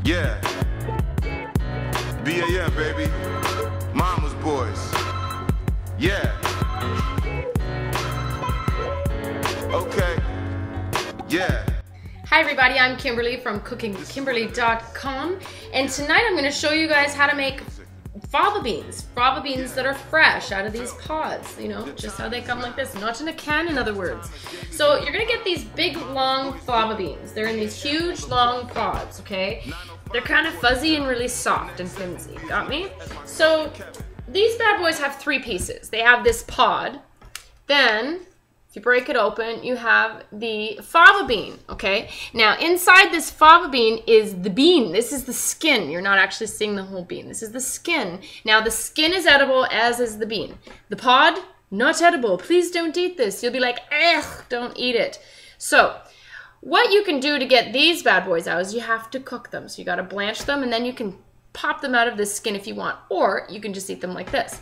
Yeah. BAM, baby. Mama's boys. Yeah. Okay. Yeah. Hi everybody, I'm Kimberly from cookingwithkimberly.com, and tonight I'm going to show you guys how to make fava beans that are fresh out of these pods, you know, just how they come like this, not in a can, in other words. So you're going to get these big long fava beans. They're in these huge long pods, okay? They're kind of fuzzy and really soft and flimsy, got me? So these bad boys have three pieces. They have this pod, then if you break it open, you have the fava bean, okay? Now, inside this fava bean is the bean. This is the skin. You're not actually seeing the whole bean. This is the skin. Now, the skin is edible, as is the bean. The pod, not edible. Please don't eat this. You'll be like, ugh, don't eat it. So, what you can do to get these bad boys out is you have to cook them. So, you got to blanch them, and then you can pop them out of the skin if you want, or you can just eat them like this.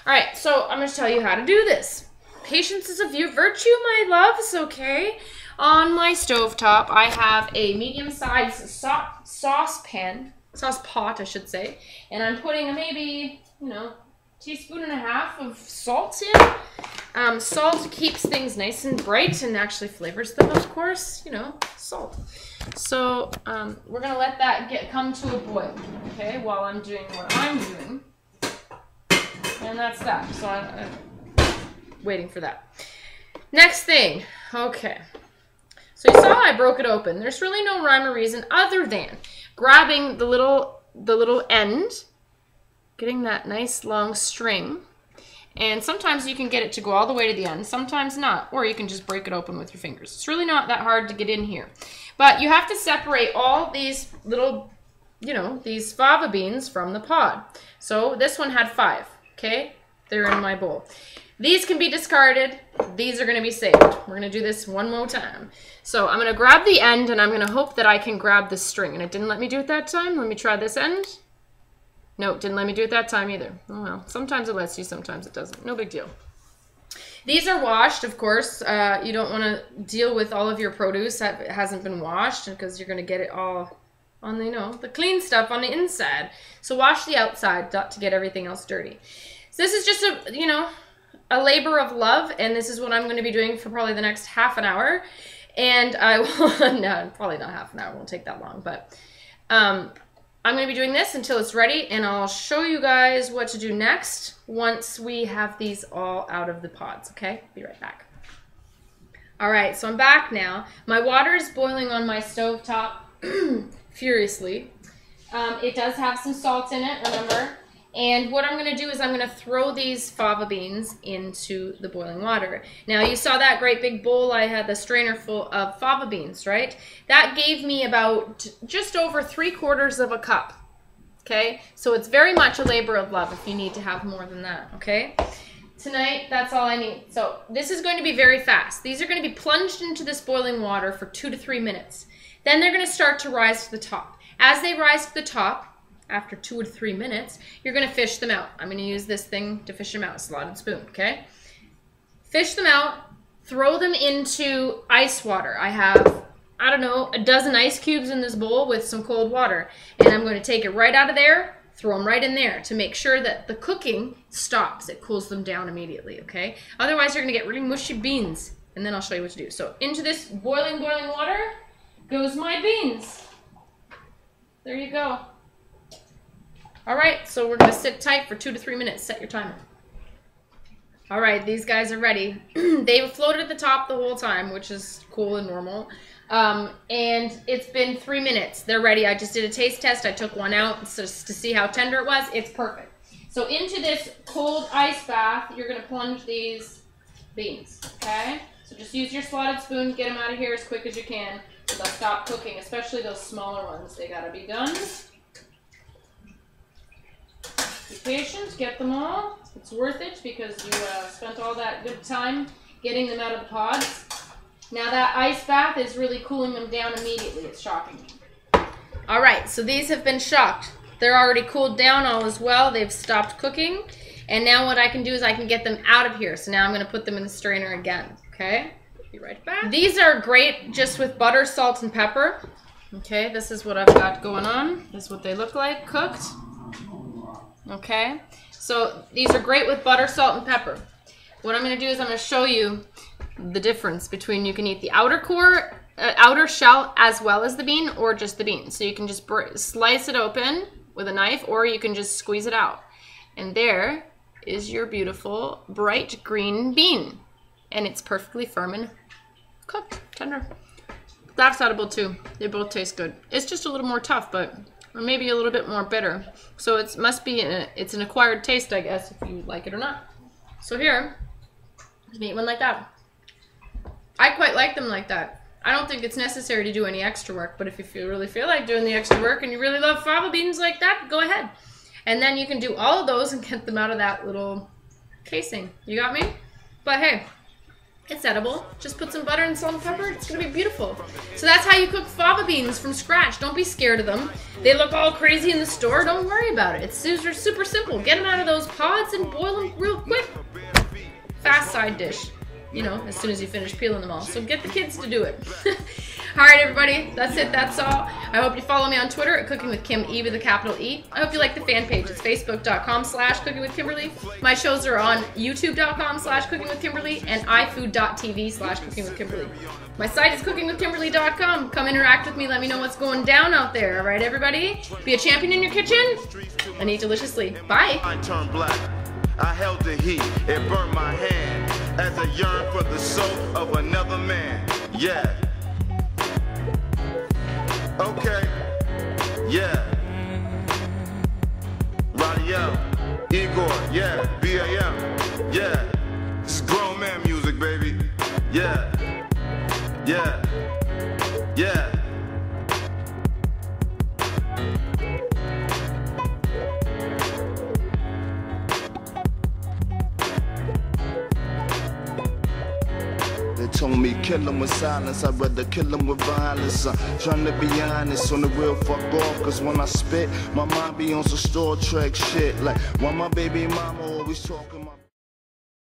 All right, so I'm going to tell you how to do this. Patience is a virtue, my loves, okay? On my stovetop, I have a medium-sized sauce pot, I should say. And I'm putting maybe, you know, teaspoon and a half of salt in. Salt keeps things nice and bright and actually flavors them, of course, you know, salt. So we're gonna let that come to a boil, okay, while I'm doing what I'm doing. And that's that. So I'm waiting for that. Next thing, okay. So you saw I broke it open. There's really no rhyme or reason other than grabbing the little end, getting that nice long string, and sometimes you can get it to go all the way to the end, sometimes not, or you can just break it open with your fingers. It's really not that hard to get in here. But you have to separate all these little, you know, these fava beans from the pod. So this one had 5, okay? They're in my bowl. These can be discarded. These are going to be saved. We're going to do this one more time. So I'm going to grab the end, and I'm going to hope that I can grab the string. And it didn't let me do it that time. Let me try this end. No, it didn't let me do it that time either. Oh well, sometimes it lets you, sometimes it doesn't. No big deal. These are washed, of course. You don't want to deal with all of your produce that hasn't been washed, because you're going to get it all on the, you know, the clean stuff on the inside. So wash the outside to get everything else dirty. So this is just a, you know, a labor of love, and this is what I'm going to be doing for probably the next half an hour. And I will, no, probably not half an hour, it won't take that long, but I'm going to be doing this until it's ready, and I'll show you guys what to do next once we have these all out of the pods, okay? Be right back. All right, so I'm back now. My water is boiling on my stovetop furiously. It does have some salt in it, remember? And what I'm going to do is I'm going to throw these fava beans into the boiling water. Now, you saw that great big bowl. I had the strainer full of fava beans, right? That gave me about just over 3/4 of a cup, okay? So it's very much a labor of love if you need to have more than that, okay? Tonight, that's all I need. So this is going to be very fast. These are going to be plunged into this boiling water for 2 to 3 minutes. Then they're going to start to rise to the top. As they rise to the top, after 2 or 3 minutes, you're going to fish them out. I'm going to use this thing to fish them out, a slotted spoon, okay? Fish them out, throw them into ice water. I have, I don't know, a dozen ice cubes in this bowl with some cold water. And I'm going to take it right out of there, throw them right in there to make sure that the cooking stops. It cools them down immediately, okay? Otherwise, you're going to get really mushy beans. And then I'll show you what to do. So into this boiling water goes my beans. There you go. All right, so we're going to sit tight for 2 to 3 minutes. Set your timer. All right, these guys are ready. They've floated at the top the whole time, which is cool and normal. And it's been 3 minutes. They're ready. I just did a taste test. I took one out just to see how tender it was. It's perfect. So into this cold ice bath, you're going to plunge these beans, okay? So just use your slotted spoon. Get them out of here as quick as you can. So they'll stop cooking, especially those smaller ones. They got to be done. Be patient, get them all. It's worth it because you spent all that good time getting them out of the pods. Now that ice bath is really cooling them down immediately. It's shocking. All right, so these have been shocked. They're already cooled down all as well. They've stopped cooking. And now what I can do is I can get them out of here. So now I'm going to put them in the strainer again, okay? Be right back. These are great just with butter, salt, and pepper. Okay, this is what I've got going on. This is what they look like cooked. Okay, so these are great with butter, salt, and pepper. What I'm going to do is I'm going to show you the difference between you can eat the outer core, outer shell as well as the bean, or just the bean. So you can just slice it open with a knife, or you can just squeeze it out. And there is your beautiful bright green bean. And it's perfectly firm and cooked, tender. That's edible too. They both taste good. It's just a little more tough, but or maybe a little bit more bitter. So it must be it's an acquired taste, I guess, if you like it or not. So here, let me eat one like that. I quite like them like that. I don't think it's necessary to do any extra work, but if you really feel like doing the extra work and you really love fava beans like that, go ahead. And then you can do all of those and get them out of that little casing. You got me? But hey, it's edible. Just put some butter and salt and pepper. It's going to be beautiful. So that's how you cook fava beans from scratch. Don't be scared of them. They look all crazy in the store. Don't worry about it. It's super simple. Get them out of those pods and boil them real quick. Fast side dish. You know, as soon as you finish peeling them all. So get the kids to do it. Alright everybody, that's it, that's all. I hope you follow me on Twitter at Cooking with Kim, E with a capital E. I hope you like the fan page. It's facebook.com/cookingwithkimberly. My shows are on youtube.com/cookingwithkimberly and ifood.tv/cookingwithkimberly. My site is cookingwithkimberly.com. Come interact with me, let me know what's going down out there. Alright everybody, be a champion in your kitchen and eat deliciously. Bye. I turned black. I held the heat, it burned my hand as I yearned for the soul of another man. Yeah. Okay. Yeah. Radio, Igor, yeah. BAM, yeah. This is grown man music, baby. Yeah. Yeah. Yeah. They told me kill him with silence, I'd rather kill him with violence. I'm trying to be honest, on the real fuck off. Cause when I spit, my mind be on some Star Trek shit. Like, why my baby mama always talking